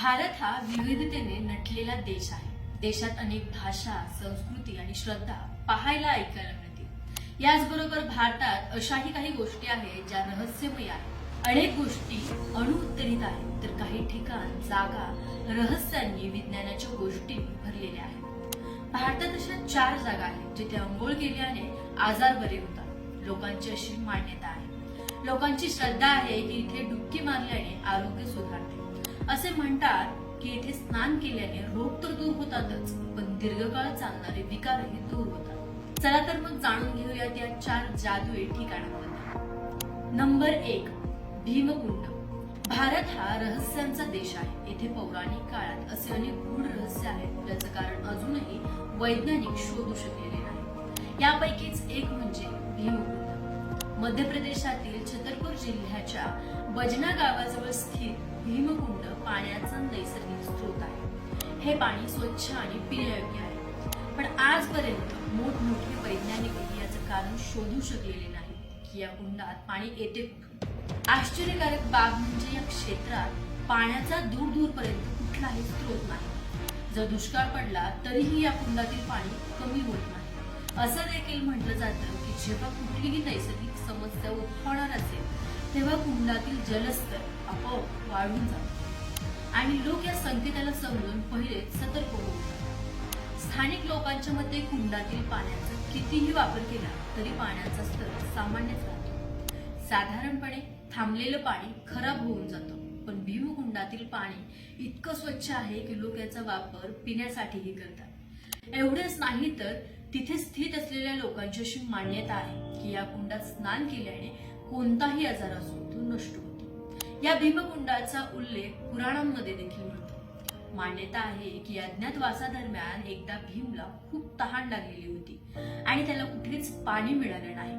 भारत हा विविधतेने नटलेला देश आहे. देशात अनेक भाषा, संस्कृती आणि श्रद्धा पाहायला ऐकायला मिळतील. याचबरोबर भारतात अशाही काही गोष्टी आहेत ज्या रहस्यमय आहेत. अनेक गोष्टी अणुउत्तरित आहेत, तर काही ठिकाण, जागा रहस्यांनी, विज्ञानाच्या गोष्टींनी भरलेल्या आहेत. भारतात अशा 4 जागा आहेत जिथे अंघोळ केल्याने आजार बरे होतात. लोकांची अशी मान्यता आहे. लोकांची श्रद्धा आहे की इथे डुबकी मारल्याने आरोग्य सुधारते. असे म्हणतात की इथे स्नान केल्याने रोग तर दूर होतातच, पण दीर्घकाळ चालणारे विकारही दूर होतात. चला तर मग जाणून घेऊयात या 4 जादुई ठिकाणांबद्दल. नंबर 1, भीमकुंड. भारत हा रहस्यांचा देश आहे. येथे पौराणिक काळात असे अनेक गूढ रहस्य आहेत ज्याचं कारण अजूनही वैज्ञानिक शोधू शकलेले नाही. यापैकीच एक म्हणजे भीमकुंड. मध्य प्रदेशातील छतरपूर जिल्ह्याच्या बजना गावाजवळ स्थित भीमकुंड पाण्याचा नैसर्गिक स्रोत आहे. हे पाणी स्वच्छ आणि पिण्यायोग्य आहे, पण आजपर्यंत मोठमोठे वैज्ञानिकही याचं कारण शोधू शकलेले नाही की या कुंडात पाणी येते कुठून. आश्चर्यकारक बाब म्हणजे या क्षेत्रात पाण्याचा दूर दूरपर्यंत कुठलाही स्रोत नाही. जर दुष्काळ पडला तरीही या कुंडातील पाणी कमी होत नाही. असं देखील म्हटलं जातं की जेव्हा कुठलीही नैसर्गिक समस्या उद्भवणार असेल तेव्हा कुंडातील जलस्तर आपोआप वाढून जातो आणि लोक या संकेताला समजून पहिलेच सतर्क होतात. स्थानिक लोकांच्या मते कुंडातील पाण्याचा कितीही वापर केला तरी पाण्याचा स्तर सामान्यच राहतो. साधारणपणे थांबलेलं पाणी खराब होऊन जातं, पण भीमकुंडातील पाणी इतकं स्वच्छ आहे की लोक याचा वापर पिण्यासाठीही करतात. एवढंच नाही तर तिथे स्थित असलेल्या लोकांची अशी मान्यता आहे की या कुंडात स्नान केल्याने कोणताही आजार असो तो नष्ट होतो. या भीमकुंडाचा उल्लेख पुराणांमध्ये देखील मिळतो. मान्यता आहे की अज्ञातवासादरम्यान एकदा भीमला खूप तहान लागलेली होती आणि त्याला कुठेच पाणी मिळालं नाही.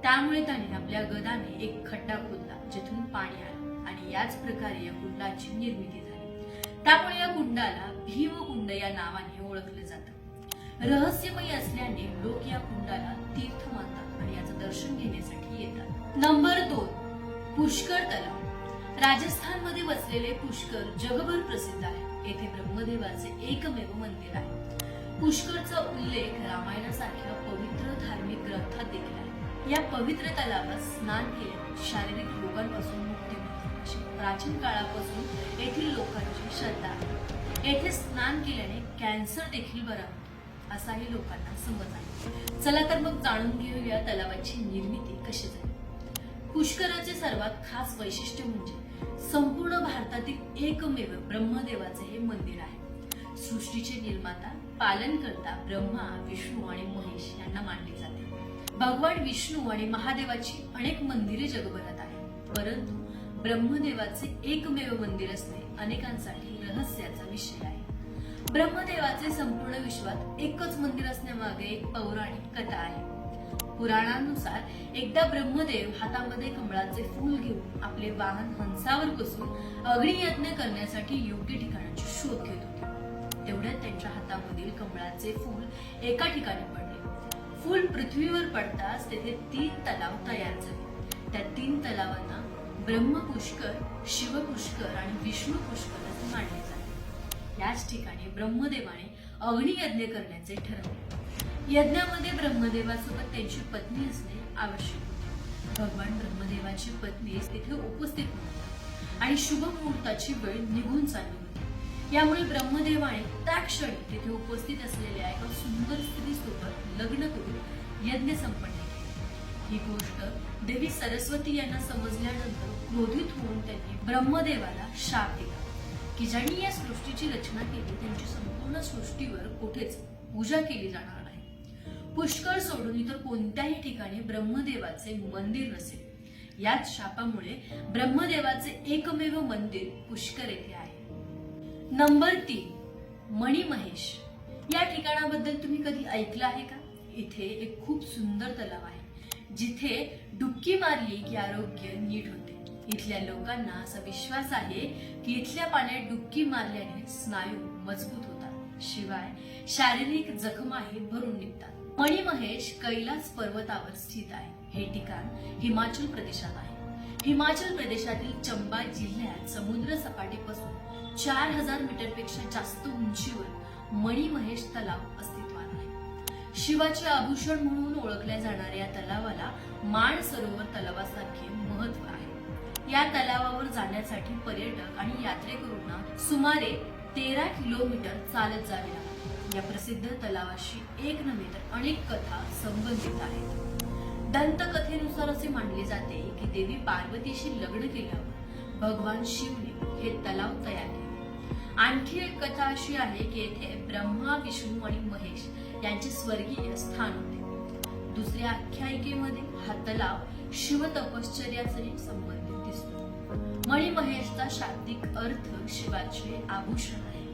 त्यामुळे त्याने आपल्या गदाने एक खड्डा खोदला जिथून पाणी आलं आणि याच प्रकारे या कुंडाची निर्मिती झाली. त्यामुळे या कुंडाला भीमकुंड या नावाने ओळखलं जातं. रहस्यमय असल्याने लोक या कुंडाला तीर्थ मानतात आणि याचं दर्शन घेण्यासाठी येतात. नंबर 2, पुष्कर तलाव. राजस्थानमध्ये वसलेले पुष्कर जगभर प्रसिद्ध आहे. येथे ब्रह्मदेवाचे एकमेव मंदिर आहे. पुष्करचा उल्लेख रामायणासारख्या पवित्र धार्मिक ग्रंथात देखील आहे. या पवित्र तलावात स्नान केल्याने शारीरिक रोगांपासून मुक्ती मिळते अशी प्राचीन काळापासून येथील लोकांची श्रद्धा आहे. येथे स्नान केल्याने कॅन्सर देखील बरा होतो असाही लोकांना समज आहे. चला तर मग जाणून घेऊया तलावाची निर्मिती कशी झाली. पुष्कराचे सर्वात खास वैशिष्ट्य म्हणजे संपूर्ण भारतातील एकमेव ब्रह्मदेवाचे हे मंदिर आहे. सृष्टीचे निर्माता, पालनकर्ता ब्रह्मा, विष्णू आणि महेश यांना मानले जाते. भगवान विष्णू आणि महादेवाची अनेक मंदिरे जगभरात आहेत, परंतु ब्रह्मदेवाचे एकमेव मंदिर असणे अनेकांसाठी रहस्याचा विषय आहे. ब्रह्मदेवाचे संपूर्ण विश्वात एकच मंदिर असण्यामागे एक पौराणिक कथा आहे. पुराणानुसार एकदा ब्रह्मदेव हातामध्ये कमळाचे फूल घेऊन आपले वाहन हंसावर बसून अग्नियज्ञ करण्यासाठी योग्य ठिकाणाची शोध घेत होते. तेवढ्यात त्यांच्या हातामधील कमळाचे फूल एका ठिकाणी पडले. फूल पृथ्वीवर पडताच तेथे 3 तलाव तयार झाले. त्या 3 तलावांना ब्रह्मपुष्कर, शिवपुष्कर आणि विष्णू पुष्कर असे मानले जाते. याच ठिकाणी ब्रह्मदेवाने अग्नियज्ञ करण्याचे ठरवले. यज्ञामध्ये ब्रह्मदेवासोबत त्यांची पत्नी असणे आवश्यक होते. भगवान ब्रह्मदेवाची पत्नी तिथे उपस्थित नव्हती आणि शुभ मुहूर्ताची वेळ निघून चालली होती. यामुळे ब्रह्मदेवाने त्या क्षणी तिथे उपस्थित असलेल्या एका सुंदर स्त्रीसोबत लग्न करून यज्ञ संपन्न केले. ही गोष्ट देवी सरस्वती यांना समजल्यानंतर क्रोधित होऊन त्यांनी ब्रह्मदेवाला शाप दिला की ज्यांनी या सृष्टीची रचना केली त्यांची संपूर्ण सृष्टीवर कुठेच पूजा केली जाणार नाही. पुष्कर सोडून इतर कोणत्याही ठिकाणी ब्रह्मदेवाचे मंदिर नसेल. याच शापामुळे ब्रह्मदेवाचे एकमेव मंदिर पुष्कर येथे आहे. नंबर 3, मणिमहेश. या ठिकाणाबद्दल तुम्ही कधी ऐकलं आहे का? इथे एक खूप सुंदर तलाव आहे जिथे डुबकी मारली की आरोग्य नीट होते. इथल्या लोकांना असा विश्वास आहे की इथल्या पाण्यात डुबकी मारल्याने स्नायू मजबूत होतात, शिवाय शारीरिक जखमाही भरून निघतात. मणिमहेश कैलास पर्वतावर स्थित आहे. हे ठिकाण हिमाचल प्रदेशात आहे. हिमाचल प्रदेशातील चंबा जिल्ह्यात समुद्र सपाटीपासून 4000 मीटरपेक्षा जास्त उंचीवर मणिमहेश तलाव अस्तित्वात आहे. शिवाचे आभूषण म्हणून ओळखल्या जाणाऱ्या या तलावाला मान सरोवर तलावासारखे महत्व आहे. या तलावावर जाण्यासाठी पर्यटक आणि यात्रेकरूंना सुमारे 13 किलोमीटर चालत जावे लागते. या प्रसिद्ध तलावाशी एक नव्हे तर अनेक कथा संबंधित आहेत. दंतकथेनुसार असे मानले जाते की देवी पार्वतीशी लग्न केल्यावर भगवान शिवने हे तलाव तयार केले. आणखी एक कथा अशी आहे की येथे ब्रह्मा, विष्णू आणि महेश यांचे स्वर्गीय स्थान होते. दुसऱ्या आख्यायिकेमध्ये हा तलाव शिव तपश्चर्याशी संबंधित दिसतो. मणिमहेशचा शाब्दिक अर्थ शिवाचे आभूषण आहे.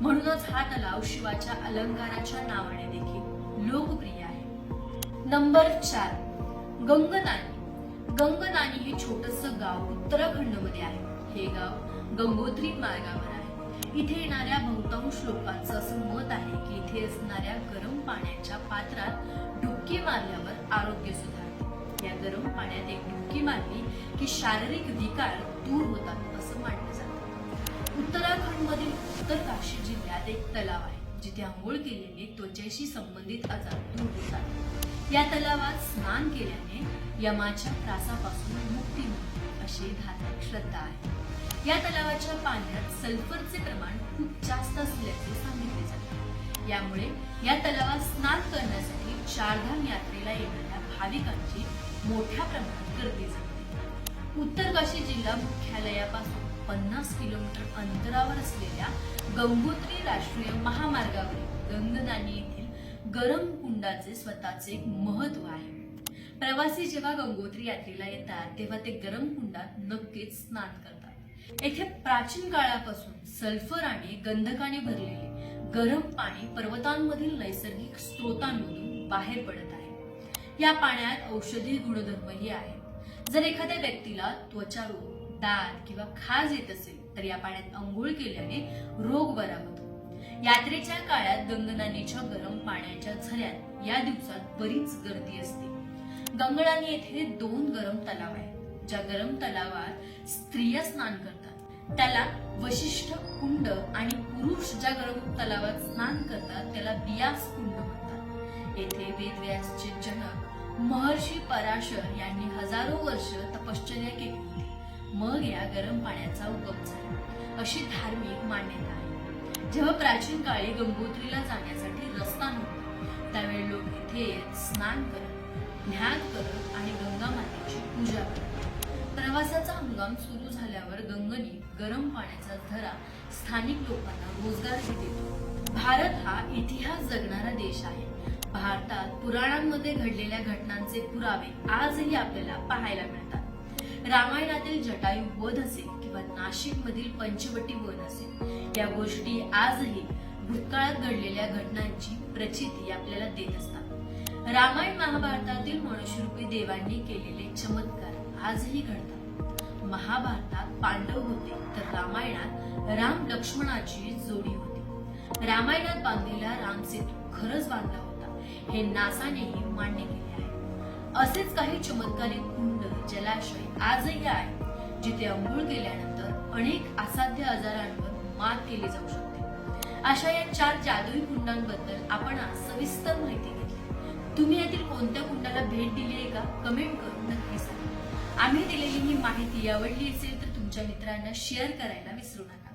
म्हणूनच हा तलाव शिवाच्या अलंकाराच्या नावाने देखील लोकप्रिय आहे. नंबर 4, गंगनानी. गंगनानी हे छोटसं गाव उत्तराखंडमध्ये आहे. हे गाव गंगोत्री मार्गावर आहे. इथे येणाऱ्या बहुतांश लोकांचं असं मत आहे की इथे असणाऱ्या गरम पाण्याच्या पात्रात डुबकी मारल्यावर आरोग्य सुधारते. या गरम पाण्यात एक डुबकी मारली की शारीरिक विकार दूर होतात असं मानलं जातं. उत्तराखंडमधील उत्तरकाशी जिल्ह्यात एक तलाव आहे जिथे आंघोळ केलेले त्वचेशी संबंधित आजार दूर होतात. या तलावात स्नान केल्याने यमाच्या त्रासापासून मुक्ती मिळते अशी धार्मिक श्रद्धा आहे. या तलावाच्या पाण्यात सल्फरचे प्रमाण खूप जास्त असल्याचे सांगितले जाते. यामुळे या तलावात स्नान करण्यासाठी चारधाम यात्रेला येणाऱ्या भाविकांची मोठ्या प्रमाणात गर्दी जमते. उत्तरकाशी जिल्हा मुख्यालयापासून 50 किलोमीटर अंतरावर असलेल्या गंगोत्री राष्ट्रीय महामार्गावरील गंगनानी येथील गरम कुंडाचे स्वतःचे एक महत्व आहे. प्रवासी जेव्हा गंगोत्री यात्रेला येतात तेव्हा ते गरम कुंडात नक्कीच स्नान करतात. येथे प्राचीन काळापासून सल्फर आणि गंधकाने भरलेले गरम पाणी पर्वतांमधील नैसर्गिक स्रोतांमधून बाहेर पडत आहे. या पाण्यात औषधी गुणधर्मही आहेत. जर एखाद्या व्यक्तीला त्वचारोग, दाद किंवा खाज येत असेल तर या पाण्यात अंघोळ केल्याने रोग बरा होतो. यात्रेच्या काळात गंगनानीच्या गरम पाण्याच्या झऱ्यात या दिवसात बरीच गर्दी असते. गंगनानी येथे 2 गरम तलाव आहेत. ज्या गरम तलावात स्त्रिया स्नान करतात त्याला वशिष्ठ कुंड आणि पुरुष ज्या गरम तलावात स्नान करतात त्याला बियास कुंड म्हणतात. येथे वेदव्यासचे जनक महर्षी पराशर यांनी हजारो वर्ष तपश्चर्या केली होती. मग या गरम पाण्याचा उगम झाला अशी धार्मिक मान्यता आहे. जेव्हा प्राचीन काळी गंगोत्रीला जाण्यासाठी रस्ता नव्हता त्यावेळी लोक इथे स्नान करत, ध्यान करत आणि गंगा मातेची पूजा करत. प्रवासाचा हंगाम सुरू झाल्यावर गंगनी गरम पाण्याचा झरा स्थानिक लोकांना रोजगारही देतो. भारत हा इतिहास जगणारा देश आहे. भारतात पुराणांमध्ये घडलेल्या घटनांचे पुरावे आजही आपल्याला पाहायला मिळतात. रामायणातील जटायू वध असेल किंवा नाशिक मधील पंचवटी वन असेल, या गोष्टी आजही भूतकाळात घडलेल्या घटनांची प्रचिती आपल्याला देत असतात. रामायण महाभारतातील मनुष्यरूपी देवांनी केलेले चमत्कार आजही घडतात. महाभारतात पांडव होते तर रामायणात राम लक्ष्मणाची जोडी होती. रामायणात बांधलेला रामसेतू खरंच बांधला होता हे नासानेही मान्य केले आहे. असेच काही चमत्कारिक कुंड, जलाशय आजही आहेत जिथे अंघोळ केल्यानंतर अनेक असाध्य आजारांवर मात केली जाऊ शकते. अशा या 4 जादुई कुंडांबद्दल आपण आज सविस्तर माहिती घेतली. तुम्ही यातील कोणत्या कुंडाला भेट दिली आहे का? कमेंट करून नक्की सांगा. आम्ही दिलेली ही माहिती आवडली असेल तर तुमच्या मित्रांना शेअर करायला विसरू नका.